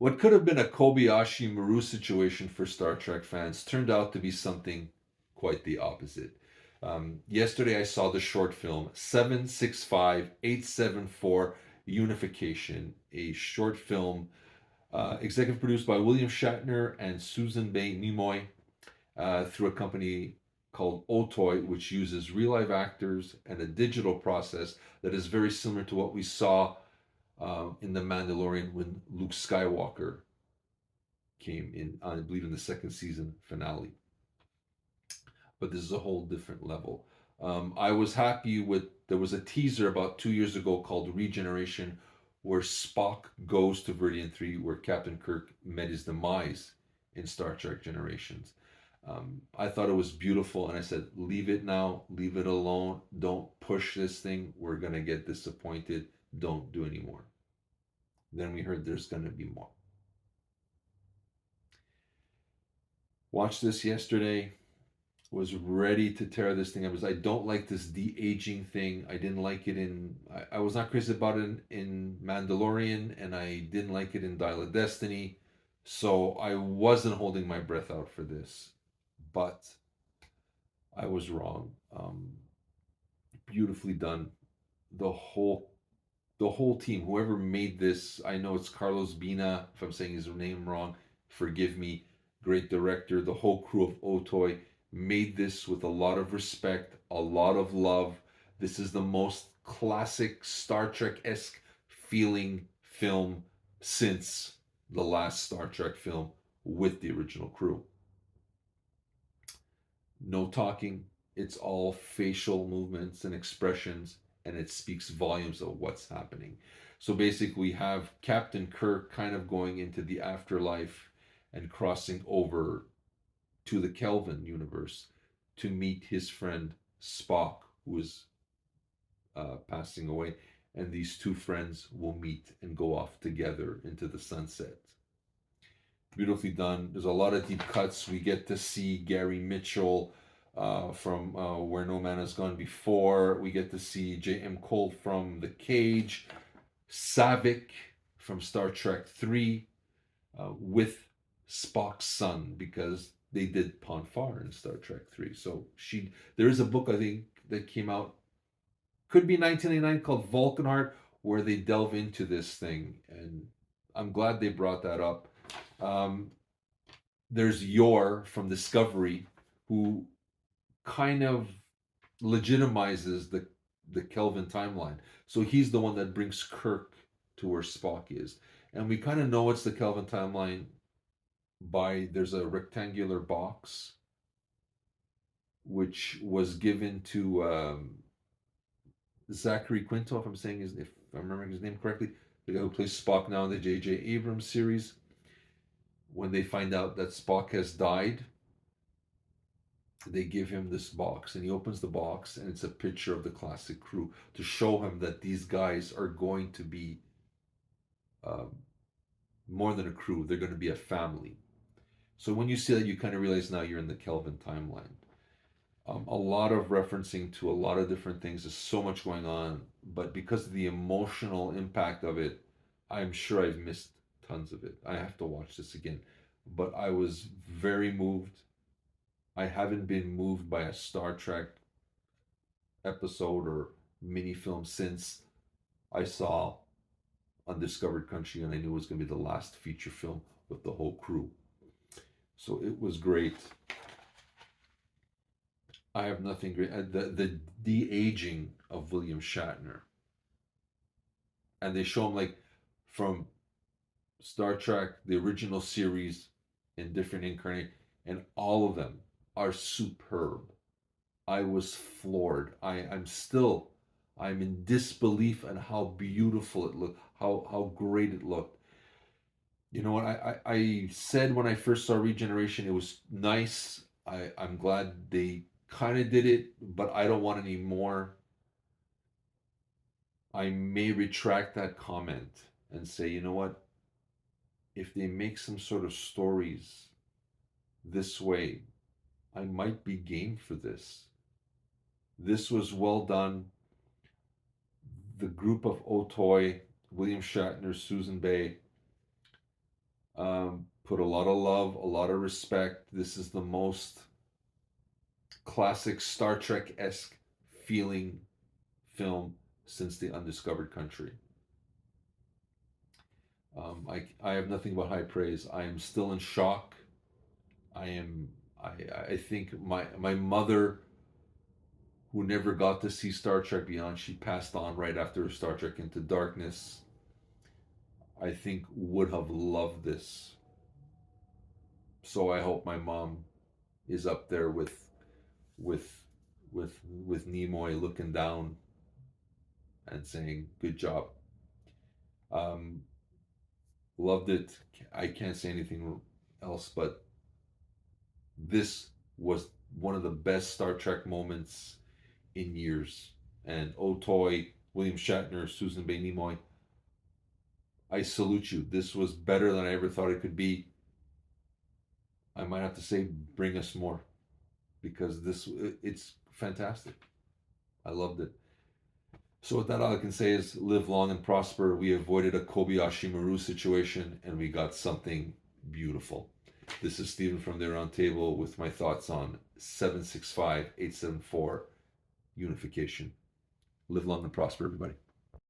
What could have been a Kobayashi Maru situation for Star Trek fans turned out to be something quite the opposite. Yesterday, I saw the short film 765874 Unification, a short film executive produced by William Shatner and Susan Bay Nimoy through a company called Otoy, which uses real live actors and a digital process that is very similar to what we saw in The Mandalorian when Luke Skywalker came in, I believe, in the second season finale. But this is a whole different level. I was happy with, there was a teaser about 2 years ago called Regeneration, where Spock goes to Veridian 3, where Captain Kirk met his demise in Star Trek Generations. I thought it was beautiful, and I said, leave it now, leave it alone, don't push this thing, we're going to get disappointed, don't do anymore. Then we heard there's going to be more. Watched this yesterday, was ready to tear this thing up. I don't like this de-aging thing. I didn't like it in, I was not crazy about it in Mandalorian, and I didn't like it in Dial of Destiny. So I wasn't holding my breath out for this, but I was wrong. Beautifully done. The whole the whole team, whoever made this, I know it's Carlos Bina. If I'm saying his name wrong, forgive me. Great director. The whole crew of Otoy made this with a lot of respect, a lot of love. This is the most classic Star Trek esque feeling film since the last Star Trek film with the original crew. No talking, it's all facial movements and expressions, and it speaks volumes of what's happening. So basically, we have Captain Kirk kind of going into the afterlife and crossing over to the Kelvin universe to meet his friend Spock, who is passing away. And these two friends will meet and go off together into the sunset. Beautifully done. There's a lot of deep cuts. We get to see Gary Mitchell from Where No Man Has Gone Before. We get to see J.M. Cole from The Cage, Saavik from Star Trek 3 with Spock's son, because they did Pon farr in Star Trek 3. So there is a book, I think, that came out, could be 1989, called Vulcanheart, where they delve into this thing. And I'm glad they brought that up. There's Yor from Discovery, who kind of legitimizes the Kelvin timeline. So he's the one that brings Kirk to where Spock is. And we kind of know it's the Kelvin timeline by, there's a rectangular box which was given to Zachary Quinto, if I'm remembering his name correctly, the guy who plays Spock now in the J.J. Abrams series. When they find out that Spock has died, they give him this box, and he opens the box, and it's a picture of the classic crew to show him that these guys are going to be more than a crew. They're going to be a family. So when you see that, you kind of realize now you're in the Kelvin timeline. A lot of referencing to a lot of different things. There's so much going on, but because of the emotional impact of it, I'm sure I've missed tons of it. I have to watch this again. But I was very moved. I haven't been moved by a Star Trek episode or mini film since I saw Undiscovered Country, and I knew it was going to be the last feature film with the whole crew. So it was great. I have nothing great. The de-aging of William Shatner, and they show him like from Star Trek, the original series, in different incarnations, and all of them are superb. I was floored. I'm in disbelief at how beautiful it looked, how great it looked. You know what? I said when I first saw Regeneration, it was nice. I'm glad they kind of did it, but I don't want any more. I may retract that comment and say, you know what? If they make some sort of stories this way, I might be game for this. This was well done. The group of Otoy, William Shatner, Susan Bay, Put a lot of love, a lot of respect. This is the most classic Star Trek esque feeling film since The Undiscovered Country. I have nothing but high praise. I am still in shock. I am. I think my mother, who never got to see Star Trek Beyond, she passed on right after Star Trek Into Darkness. I think would have loved this. So I hope my mom is up there with with Nimoy looking down and saying good job. Um, Loved it. I can't say anything else, but this was one of the best Star Trek moments in years. And Otoy, William Shatner, Susan Bay Nimoy, I salute you. This was better than I ever thought it could be. I might have to say, bring us more, because it's fantastic. I loved it. So with that, all I can say is live long and prosper. We avoided a Kobayashi Maru situation, and we got something beautiful. This is Stephen from the Aroundtable with my thoughts on 765-874 Unification. Live long and prosper, everybody.